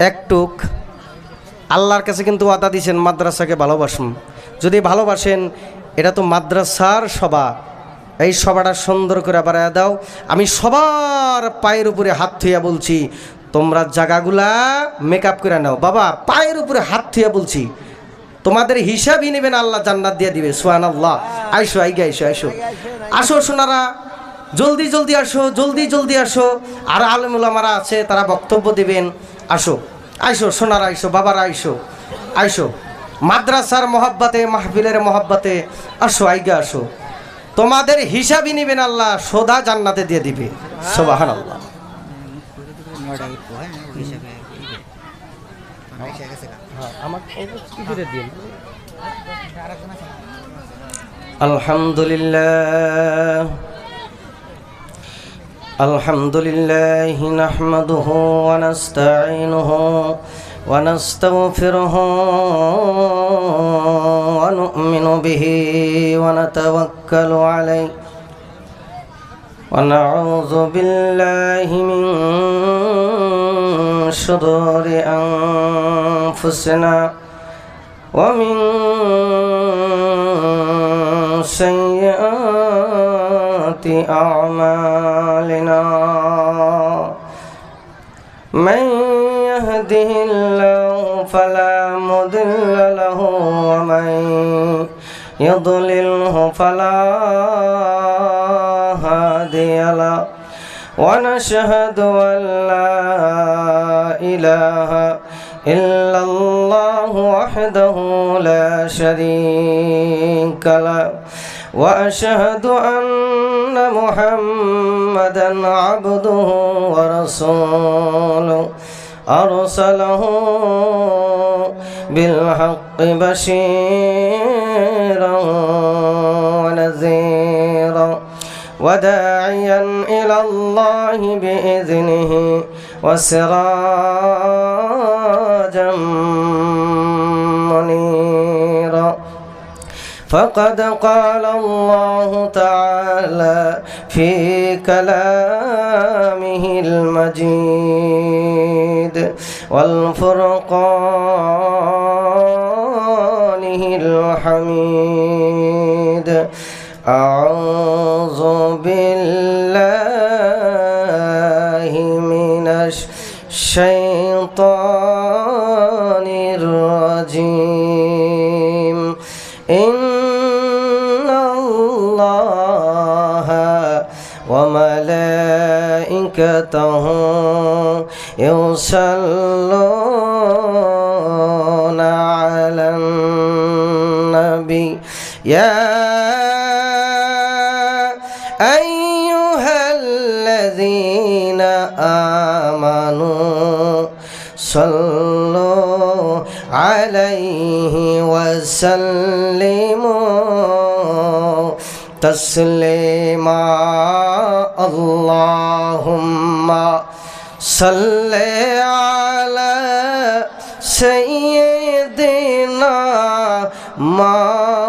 একটুক আল্লাহর কাছে কিন্তু ওয়াদা দিয়েছেন মাদ্রাসাকে ভালোবাসুন। যদি ভালোবাসেন, এটা তো মাদ্রাসার সভা, এই সভাটা সুন্দর করে বাড়ায় দাও। আমি সবার পায়ের উপরে হাত থুইয়া বলছি, তোমরা জায়গাগুলা মেকআপ করে নাও। বাবা, পায়ের উপরে হাত থুইয়া বলছি, তোমাদের হিসাবই নেবেন, আল্লাহ জান্নাত দিয়ে দিবে। সুবহানাল্লাহ। আইসো, আইগে আইসো, আইসো, আসো সোনারা, জলদি জলদি আসো, জলদি জলদি আসো। আর আলেম ওলামারা আছে, তারা বক্তব্য দিবেন। আসো, আইসো সোনারা, আইসো বাবারা, আইসো, আইসো মাদ্রাসার মহব্বতে, মাহফিলের মহব্বতে আসো, আইগে আসো। তোমাদের হিসাবই নেবেন, আল্লাহ সোদা জান্নাতে দিয়ে দিবে। সুবহানাল্লাহ। আলহামদুলিল্লাহ আলহামদুলিল্লাহ নাহমাদুহু ওয়া নাস্তাঈনুহু ওয়া নাস্তাগফিরুহু ওয়া নু'মিনু বিহি ওয়া নাতাওয়াক্কালু আলাইহি ওয়া নাউযু বিল্লাহি মিন শুরুরি আনফুসিনা ওয়া মিন sayyiati a'malina man yahdihillahu fala mudilla lahu wa man yudlilhu fala hadiya lahu wa nashhadu an la ilaha illallah wahdahu la sharika lahu وأشهد أن محمدًا عبده ورسوله أرسله بالحق بشيرًا ونذيرًا وداعيًا إلى الله بإذنه وسراجًا منيرًا فقد قال الله تعالى في كلامه المجيد والفرقانه الحميد أعوذ بالله من الشيطان الرجيم وملائكته يصلون على النبي يا أيها الذين آمنوا صلوا عليه وسلموا تسليما اللهم صل على سيدنا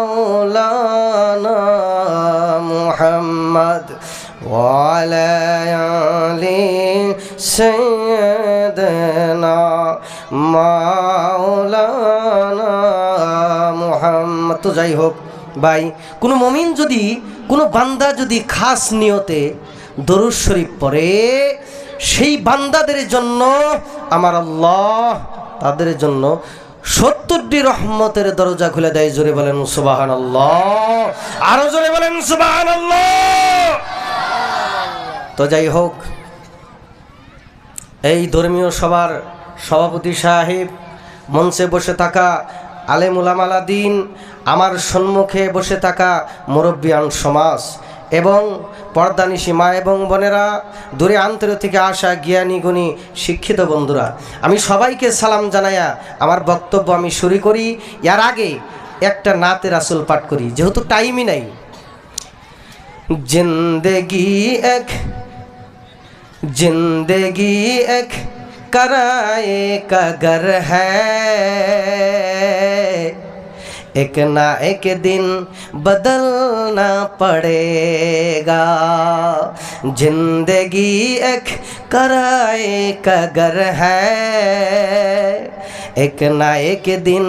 مولانا محمد وعلى آل سيدنا مولانا محمد। তো যাই হোক ভাই, কোনো মুমিন যদি, কোনো বান্দা যদি খাস নিয়তে দরুদ শরীফ পড়ে, সেই বান্দাদের জন্য আমার আল্লাহ তাদের জন্য 70টি রহমতের দরজা খুলে দেয়। জোরে বলেন সুবহানাল্লাহ, আরো জোরে বলেন সুবহানাল্লাহ। তো যাই হোক, এই ধর্মীয় সভার সভাপতি সাহেব, মঞ্চে বসে থাকা আলেম উলামায়ে দ্বীন, আমার সম্মুখে বসে থাকা মুরব্বিয়ান সমাজ এবং পর্দানিশী মা এবং বোনেরা, দূরে আন্তর থেকে আসা জ্ঞানী গুণী শিক্ষিত বন্ধুরা, আমি সবাইকে সালাম জানাইয়া আমার বক্তব্য আমি শুরু করি। এর আগে একটা নাতে রাসূল পাঠ করি, যেহেতু টাইমই নাই। जिंदगी एक कराए का घर है, एक ना एक दिन बदलना पड़ेगा, जिंदगी एक किराए का घर है, एक ना एक दिन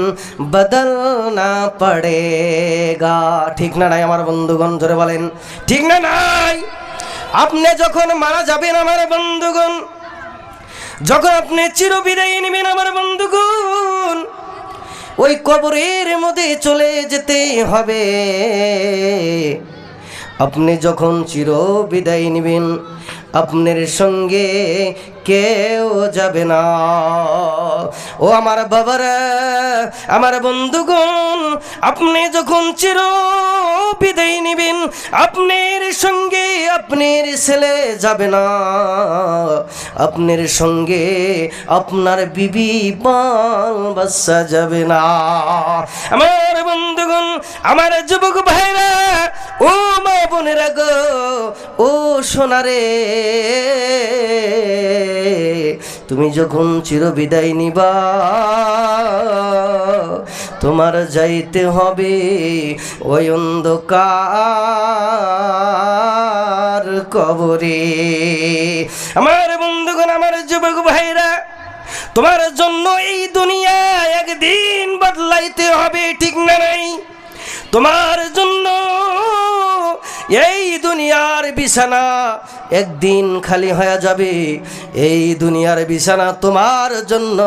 बदलना पड़ेगा। ঠিক না নাই আমার বন্ধুগণ, জোরে বলেন ঠিক না নাই? আপনি যখন মারা যাবেন আমার বন্ধুগণ, যখন আপনি চিরবিদায় নেবেন আমার বন্ধুগণ, ওই কবরের মধ্যে চলে যেতে হবে। আপনি যখন চিরবিদায় নেবেন আপনার সঙ্গে কেউ যাবে না। ও আমার বাবারা, আমার বন্ধুগণ, আপনি যখন চিরবিদায় নেবেন আপনার সঙ্গে আপনার ছেলে যাবে না, আপনার সঙ্গে আপনার বিবি বাল বাচ্চা যাবে না। আমার বন্ধুগণ, আমার যুবক ভাইরা, ও মা বোনেরা গো, ও সোনারে, তুমি যখন চিরবিদায় নিবা তোমার যাইতে হবে ওই অন্ধকার কবরে। আমার বন্ধুগণ, আমার যুবক ভাইরা, তোমার জন্য এই দুনিয়া একদিন বদলাইতে হবে, ঠিক না নাই? তোমার জন্য এই দুনিয়ার বিছানা একদিন খালি হয়ে যাবে। এই দুনিয়ার বিছানা তোমার জন্য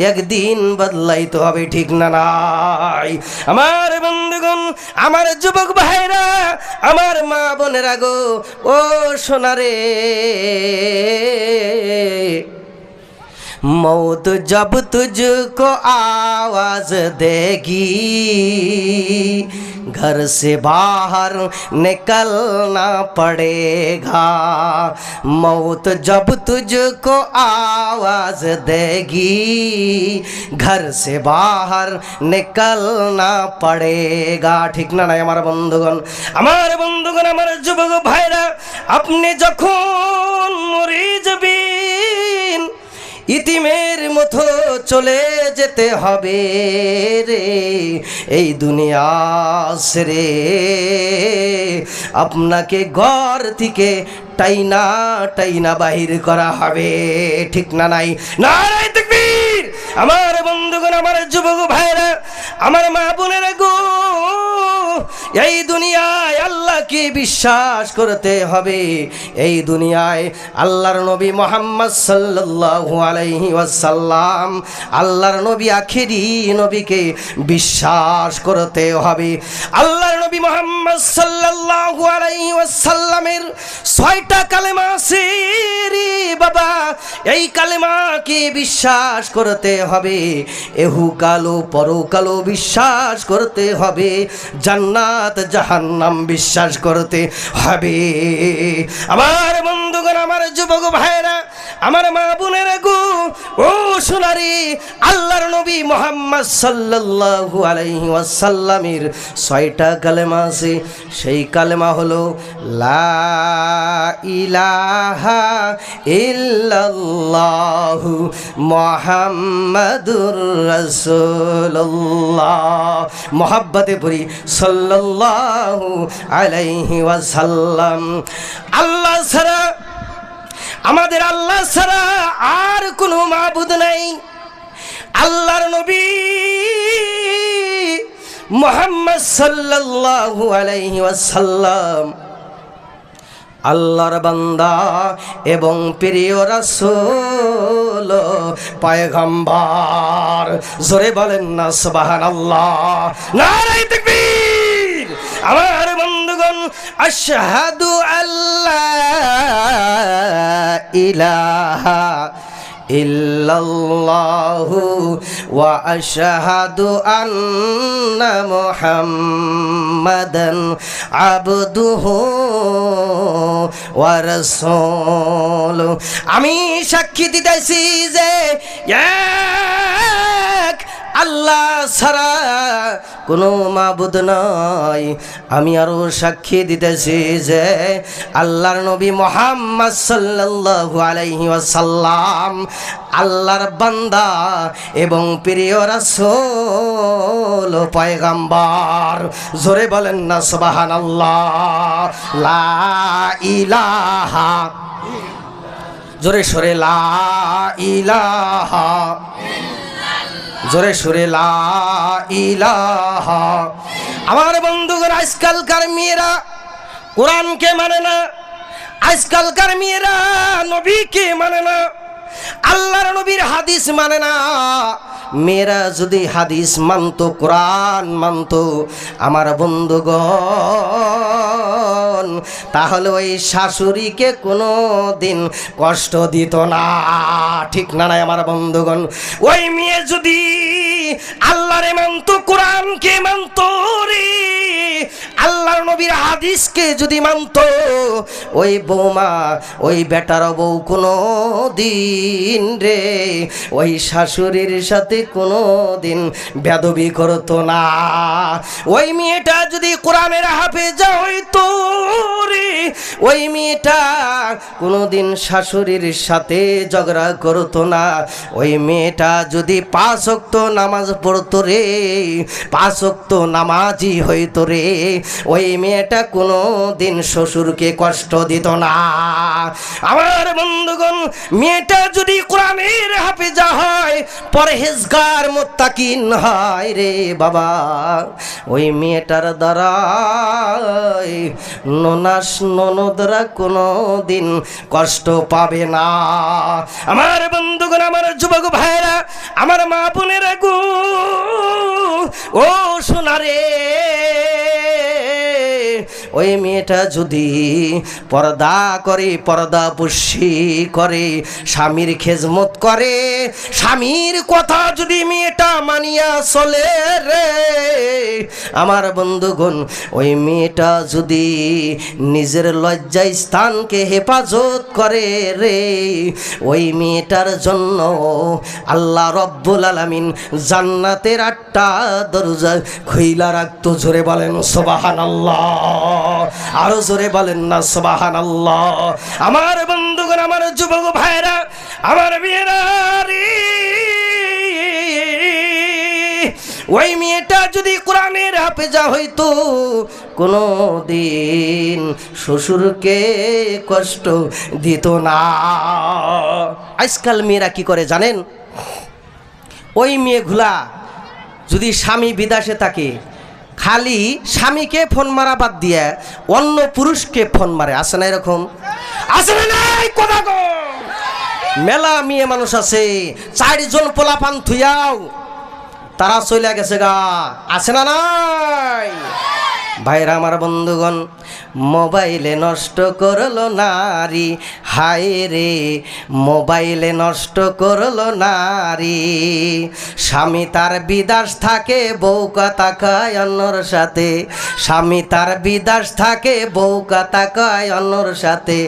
একদিন বদলাইতে হবে, ঠিক না নাই? আমার বন্ধুগণ, আমার যুবক ভাইরা, আমার মা বোনেরা গো, ও সোনারে, मौत जब तुझको आवाज देगी घर से बाहर निकलना पड़ेगा, मौत जब तुझको आवाज देगी घर से बाहर निकलना पड़ेगा। ठीक ना নাই আমার বন্ধুগণ? আমার বন্ধুগণ, আমার যুবক ভাইরা, আপনি যখন মরে যাবেন ইতিমের মতো চলে যেতে হবে রে এই দুনিয়া ছেড়ে। আপনাকে ঘর থেকে টাইনা টাইনা বাহির করা হবে, ঠিক না নাই? নারায়ে তাকবীর! আমার বন্ধুগণ, আমার যুবক ভাইরা, আমার মা বোনেরা গো, এই দুনিয়ায় আল্লাহকে বিশ্বাস করতে হবে। এই দুনিয়ায় আল্লাহর নবী মুহাম্মদ সাল্লাল্লাহু আলাইহি ওয়াসাল্লাম, আল্লাহর নবী আখেরি নবীকে বিশ্বাস করতে হবে। আল্লাহর নবী মুহাম্মদ সাল্লাল্লাহু আলাইহি ওয়াসাল্লামের 6টা কালেমা আছে রে বাবা, এই কালেমাকে বিশ্বাস করতে হবে। এহুকালো পরকালো বিশ্বাস করতে হবে, জান্নাত জাহান্নাম বিশ্বাস করতে হবে। আমার বন্ধুগণ, আমার যুবক ভাইরা, আমার মা বোনেরা গো, ও সোনারি, আল্লাহর নবী মুহাম্মদ সাল্লাল্লাহু আলাইহি ওয়াসাল্লামের 6টা কালেমা আছে। সেই কালেমা হলো লা ইলাহা ইল্লাল্লাহু মুহাম্মাদুর রাসূলুল্লাহ। মোহাব্বতে পড়ি সাল্লাল্লাহু আলাইহি ওয়াসাল্লাম। আল্লাহ ছাড়া, আমাদের আল্লাহ ছাড়া আর কোনো মাবুদ নাই। আল্লাহর নবী মুহাম্মদ সাল্লাল্লাহু আলাইহি ওয়াসাল্লাম আল্লাহর বান্দা এবং প্রিয় রাসূল পয়গম্বর। জোরে বলেন না সুবহানাল্লাহ, নারায়ে তাকবীর! আমার বন্ধুগণ, আশহাদু আল্লা ইলাহা ইল্লাল্লাহু ওয়া আশহাদু আন্না মুহাম্মাদান আবদুহু ওয়া রাসূলুহু। আমি সাক্ষী দিতেছি যে এক আল্লাহ ছাড়া কোনো মাবুদ নাই। আমি আরো সাক্ষী দিতেছি যে আল্লাহর নবী মুহাম্মদ সাল্লাল্লাহু আলাইহি ওয়াসাল্লাম আল্লাহর বান্দা এবং প্রিয় রাসূল ও পয়গম্বর। জোরে বলেন না সুবহানাল্লাহ। লা ইলাহা, জোরে সরে লা ইলাহা, জোরে সুরে লা ইলাহা। আমার বন্ধুগণ, আজকালকার মেয়েরা কোরআনকে মানে না, আজকালকার মেয়েরা নবীকে মানে না, আল্লাহর নবীর হাদিস মানে না। মেয়েরা যদি হাদিস মানতো, কোরআন মানতো আমার বন্ধুগণ, তাহলে ওই শাশুড়িকে কোনো দিন কষ্ট দিত না। ঠিক না নাই আমার বন্ধুগণ? ওই মেয়ে যদি আল্লাহরে মানতো, কোরআনকে মানতো রে, আল্লাহর নবীর হাদিসকে যদি মানতো, ওই বৌমা, ওই বেটার বউ কোনো দিন রে ওই শাশুড়ির সাথে কোনো দিন বেদবি করতো না। ওই মেয়েটা যদি কোরআনের হাফেজা হইতো রে, ওই মেয়েটা কোনো দিন শাশুড়ির সাথে ঝগড়া করতো না। ওই মেয়েটা যদি 5 ওয়াক্ত নামাজ পড়তো রে, 5 ওয়াক্ত নামাজি হইতো রে, ওই মেয়েটা কোনো দিন শ্বশুরকে কষ্ট দিত না। আমার বন্ধুগণ, মেয়েটা যদি কোরআনের হাফেজা হয়, পরহেজগার মুত্তাকিন হয় রে বাবা, ওই মেয়েটার দ্বারা ননাস ননদরা কোনো দিন কষ্ট পাবে না। আমার বন্ধুগণ, আমার যুবক ভাইরা, আমার মা বোনেরা গো, ও সোনারে, ওই মেয়েটা যদি পর্দা করে, পর্দা পুষি করে, স্বামীর খেজমত করে, স্বামীর কথা যদি মেয়েটা মানিয়া চলে রে আমার বন্ধুগণ, ওই মেয়েটা যদি নিজের লজ্জা স্থানকে হেফাজত করে রে, ওই মেয়েটার জন্য আল্লাহ রব্বুল আলামিন জান্নাতের 8টা দরজা খুইলা রাখতো। জোরে বলেন সুবহানাল্লাহ, আরো জোরে বলেন না সুবহানাল্লাহ। আমার বন্ধুগণ, আমার যুবক ভাইরা, আমার মেয়েরা রে, ওই মেয়েটা যদি কোরআনের হাফেজা হইতো, কোনো দিন শ্বশুরকে কষ্ট দিত না। আজকাল মেয়েরা কি করে জানেন? ওই মেয়েগুলা যদি স্বামী বিদেশে থাকে, খালি স্বামীকে ফোন মারা বাদ দিয়ে অন্য পুরুষকে ফোন মারে। আছে না এরকম? আছে না নাই? কথা গো, মেলা মেয়ে মানুষ আছে, 4 জন পোলাপান থুইয়াও তারা চলে গেছে গা। আছে না নাই? ভাইরা আমার বন্ধুগণ, মোবাইলে নষ্ট করলো নারী, হায় রে মোবাইলে নষ্ট করলো নারী। স্বামী তার বিদেশ থাকে, বউ কথা কয় অন্যর সাথে, স্বামী তার বিদেশ থাকে, বউ কথা কয় অন্যর সাথে।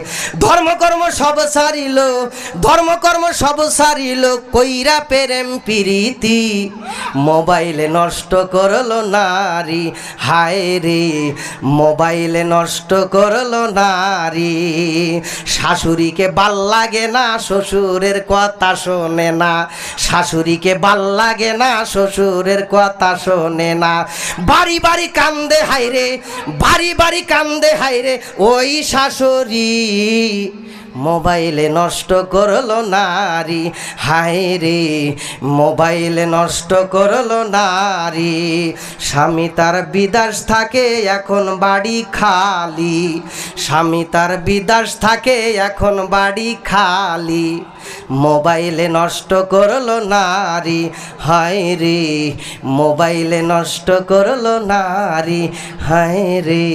ধর্মকর্ম সব সারিল, ধর্মকর্ম সব সারিল, কইরা প্রেম প্রীতি, মোবাইলে নষ্ট করলো নারী, হায় রে মোবাইলে নষ্ট করলো নারী। শাশুড়িকে ভাল লাগে না, শ্বশুরের কথা শোনে না, শাশুড়িকে ভাল লাগে না, শ্বশুরের কথা শোনে না। বাড়ি বাড়ি কান্দে হায়রে, বাড়ি বাড়ি কান্দে হায়রে ওই শাশুড়ি, মোবাইলে নষ্ট করলো নারী, হায় রে মোবাইলে নষ্ট করলো নারী। স্বামী তার বিদেশ থাকে, এখন বাড়ি খালি, স্বামী তার বিদেশ থাকে, এখন বাড়ি খালি, মোবাইলে নষ্ট করলো নারী, হায় রে মোবাইলে নষ্ট করলো নারী, হায় রে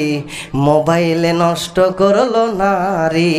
মোবাইলে নষ্ট করলো নারী।